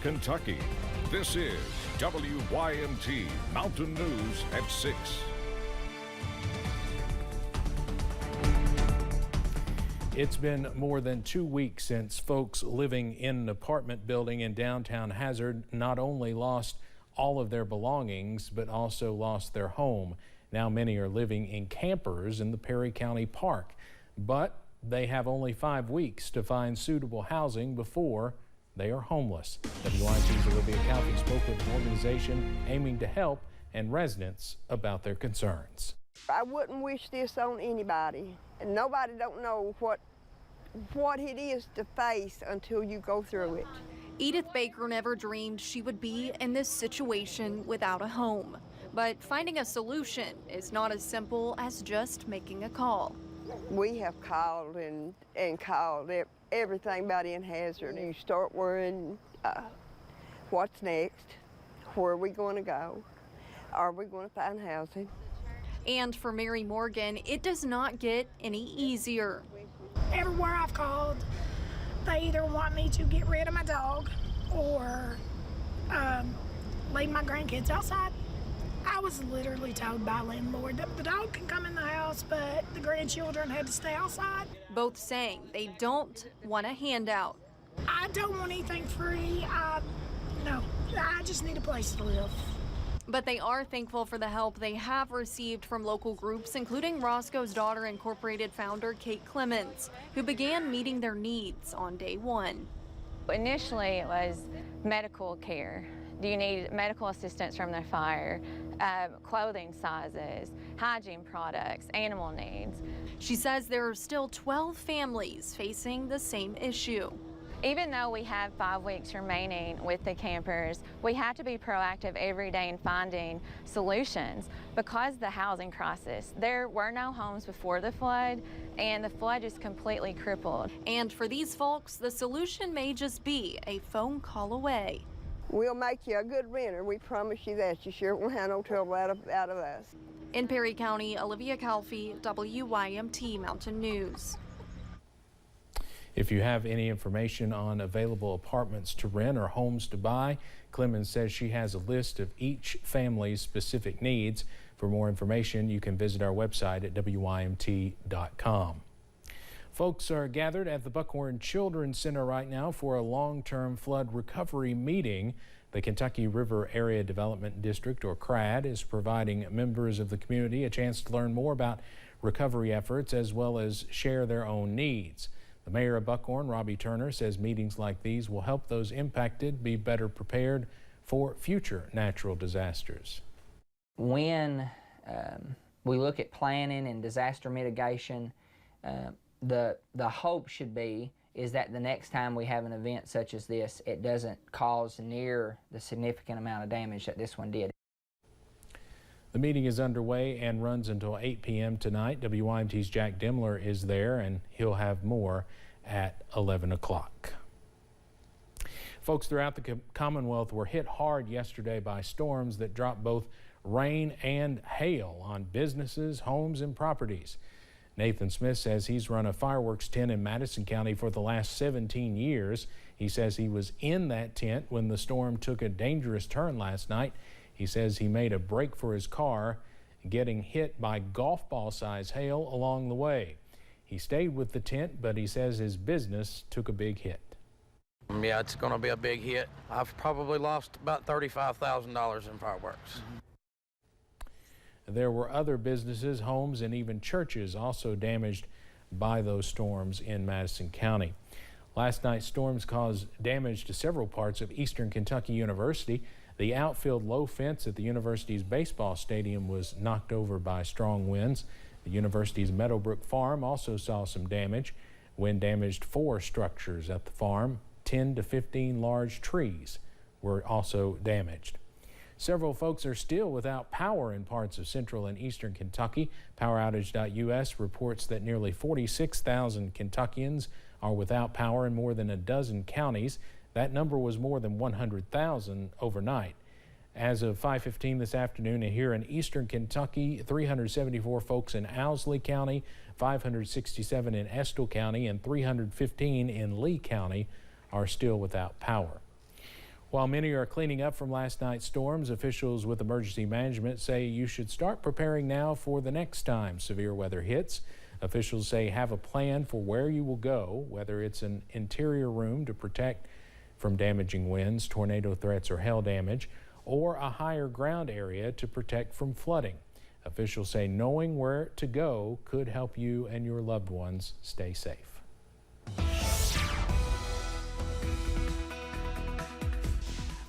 Kentucky. This is WYMT Mountain News at 6. It's been more than 2 weeks since folks living in an apartment building in downtown Hazard not only lost all of their belongings, but also lost their home. Now many are living in campers in the Perry County Park, but they have only 5 weeks to find suitable housing before they are homeless. WYMT's Olivia Calfee spoke with an organization aiming to help and residents about their concerns. I wouldn't wish this on anybody, and nobody don't know what it is to face until you go through it. Edith Baker never dreamed she would be in this situation without a home. But finding a solution is not as simple as just making a call. We have called and called everything about in Hazard. You start worrying, what's next? Where are we going to go? Are we going to find housing? And for Mary Morgan, it does not get any easier. Everywhere I've called, they either want me to get rid of my dog or leave my grandkids outside. I was literally told by a landlord that the dog can come in the house, but the grandchildren had to stay outside. Both saying they don't want a handout. I don't want anything free. No, I just need a place to live. But they are thankful for the help they have received from local groups, including Roscoe's Daughter Incorporated founder Kate Clemens, who began meeting their needs on day one. Initially, it was medical care. Do you need medical assistance from the fire, clothing sizes, hygiene products, animal needs? She says there are still 12 families facing the same issue. Even though we have 5 weeks remaining with the campers, we have to be proactive every day in finding solutions because the housing crisis. There were no homes before the flood, and the flood is completely crippled. And for these folks, the solution may just be a phone call away. We'll make you a good renter. We promise you that. You sure won't have no trouble out of us. In Perry County, Olivia Calfee, WYMT Mountain News. If you have any information on available apartments to rent or homes to buy, Clemens says she has a list of each family's specific needs. For more information, you can visit our website at WYMT.com. Folks are gathered at the Buckhorn Children's Center right now for a long-term flood recovery meeting. The Kentucky River Area Development District, or CRAD, is providing members of the community a chance to learn more about recovery efforts as well as share their own needs. The mayor of Buckhorn, Robbie Turner, says meetings like these will help those impacted be better prepared for future natural disasters. When we look at planning and disaster mitigation, the hope should be is that the next time we have an event such as this, it doesn't cause near the significant amount of damage that this one did. The meeting is underway and runs until 8 p.m. tonight. WYMT's Jack Demler is there, and he'll have more at 11 o'clock. Folks throughout the Commonwealth were hit hard yesterday by storms that dropped both rain and hail on businesses, homes, and properties. Nathan Smith says he's run a fireworks tent in Madison County for the last 17 years. He says he was in that tent when the storm took a dangerous turn last night. He says he made a break for his car, getting hit by golf ball size hail along the way. He stayed with the tent, but he says his business took a big hit. Yeah, it's going to be a big hit. I've probably lost about $35,000 in fireworks. There were other businesses, homes, and even churches also damaged by those storms in Madison County. Last night's storms caused damage to several parts of Eastern Kentucky University. The outfield low fence at the university's baseball stadium was knocked over by strong winds. The university's Meadowbrook Farm also saw some damage. Wind damaged 4 structures at the farm. 10 to 15 large trees were also damaged. Several folks are still without power in parts of central and eastern Kentucky. PowerOutage.us reports that nearly 46,000 Kentuckians are without power in more than a dozen counties. That number was more than 100,000 overnight. As of 5:15 this afternoon, here in eastern Kentucky, 374 folks in Owsley County, 567 in Estill County, and 315 in Lee County are still without power. While many are cleaning up from last night's storms, officials with emergency management say you should start preparing now for the next time severe weather hits. Officials say have a plan for where you will go, whether it's an interior room to protect from damaging winds, tornado threats, or hail damage, or a higher ground area to protect from flooding. Officials say knowing where to go could help you and your loved ones stay safe.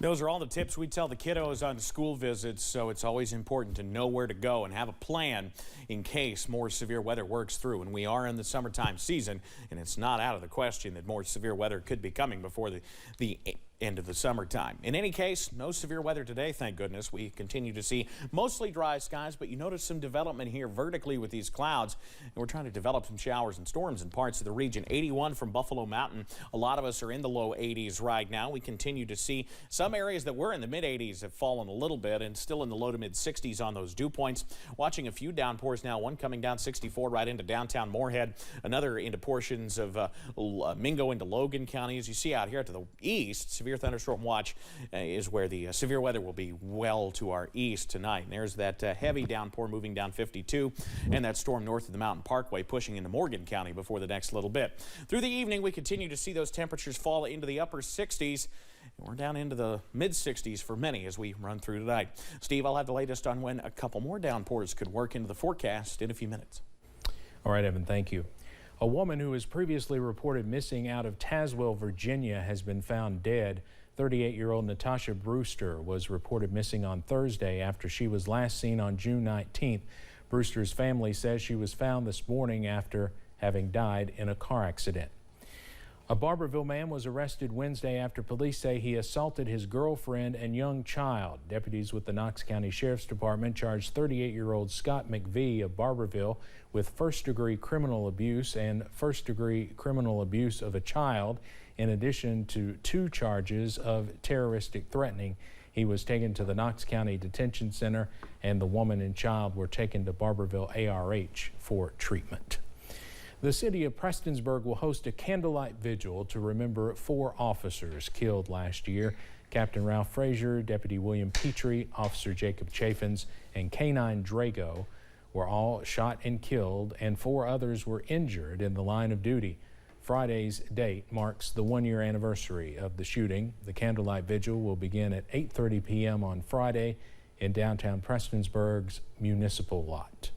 Those are all the tips we tell the kiddos on school visits, so it's always important to know where to go and have a plan in case more severe weather works through. And we are in the summertime season, and it's not out of the question that more severe weather could be coming before the end of the summertime. In any case, no severe weather today, thank goodness. We continue to see mostly dry skies, but you notice some development here vertically with these clouds, and we're trying to develop some showers and storms in parts of the region. 81 from Buffalo Mountain. A lot of us are in the low 80s right now. We continue to see some areas that were in the mid 80s have fallen a little bit and still in the low to mid 60s on those dew points. Watching a few downpours now, one coming down 64 right into downtown Moorhead, another into portions of Mingo into Logan County. As you see out here to the east, severe thunderstorm watch is where the severe weather will be well to our east tonight. And there's that heavy downpour moving down 52 and that storm north of the Mountain Parkway pushing into Morgan County before the next little bit. Through the evening, we continue to see those temperatures fall into the upper 60s. We're down into the mid 60s for many as we run through tonight. Steve, I'll have the latest on when a couple more downpours could work into the forecast in a few minutes. All right, Evan, thank you. A woman who was previously reported missing out of Tazewell, Virginia, has been found dead. 38-year-old Natasha Brewster was reported missing on Thursday after she was last seen on June 19th. Brewster's family says she was found this morning after having died in a car accident. A Barberville man was arrested Wednesday after police say he assaulted his girlfriend and young child. Deputies with the Knox County Sheriff's Department charged 38-year-old Scott McVie of Barberville with first-degree criminal abuse and first-degree criminal abuse of a child, in addition to 2 charges of terroristic threatening. He was taken to the Knox County Detention Center, and the woman and child were taken to Barberville ARH for treatment. The city of Prestonsburg will host a candlelight vigil to remember 4 officers killed last year. Captain Ralph Frazier, Deputy William Petrie, Officer Jacob Chaffins, and K-9 Drago were all shot and killed, and 4 others were injured in the line of duty. Friday's date marks the 1-year anniversary of the shooting. The candlelight vigil will begin at 8:30 p.m. on Friday in downtown Prestonsburg's municipal lot.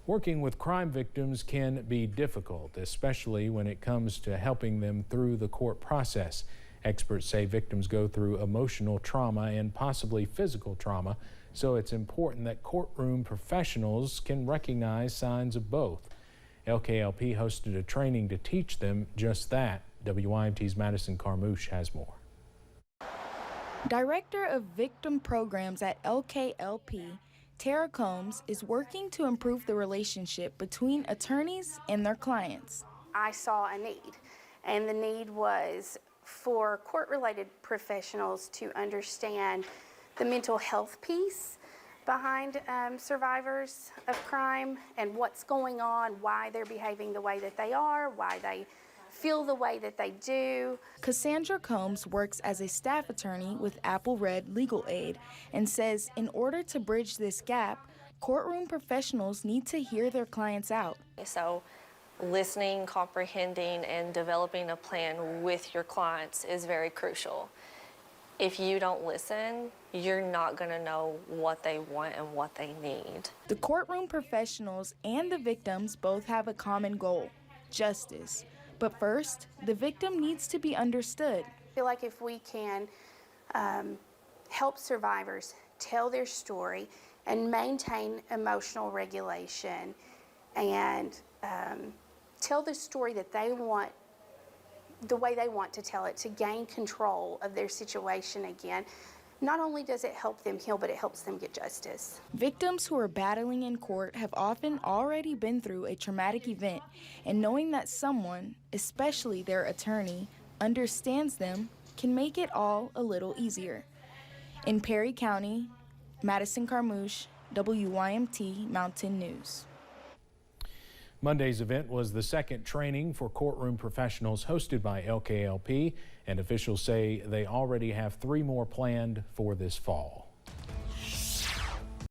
Working with crime victims can be difficult, especially when it comes to helping them through the court process. Experts say victims go through emotional trauma and possibly physical trauma, so it's important that courtroom professionals can recognize signs of both. LKLP hosted a training to teach them just that. WYMT's Madison Carmouche has more. Director of Victim Programs at LKLP, Tara Combs, is working to improve the relationship between attorneys and their clients. I saw a need, and the need was for court-related professionals to understand the mental health piece behind survivors of crime and what's going on, why they're behaving the way that they are, why they feel the way that they do. Cassandra Combs works as a staff attorney with Apple Red Legal Aid and says in order to bridge this gap, courtroom professionals need to hear their clients out. So listening, comprehending, and developing a plan with your clients is very crucial. If you don't listen, you're not going to know what they want and what they need. The courtroom professionals and the victims both have a common goal: justice. But first, the victim needs to be understood. I feel like if we can help survivors tell their story and maintain emotional regulation and tell the story that they want, the way they want to tell it, to gain control of their situation again, not only does it help them heal, but it helps them get justice. Victims who are battling in court have often already been through a traumatic event, and knowing that someone, especially their attorney, understands them can make it all a little easier. In Perry County, Madison Carmouche, WYMT Mountain News. Monday's event was the second training for courtroom professionals hosted by LKLP, and officials say they already have 3 more planned for this fall.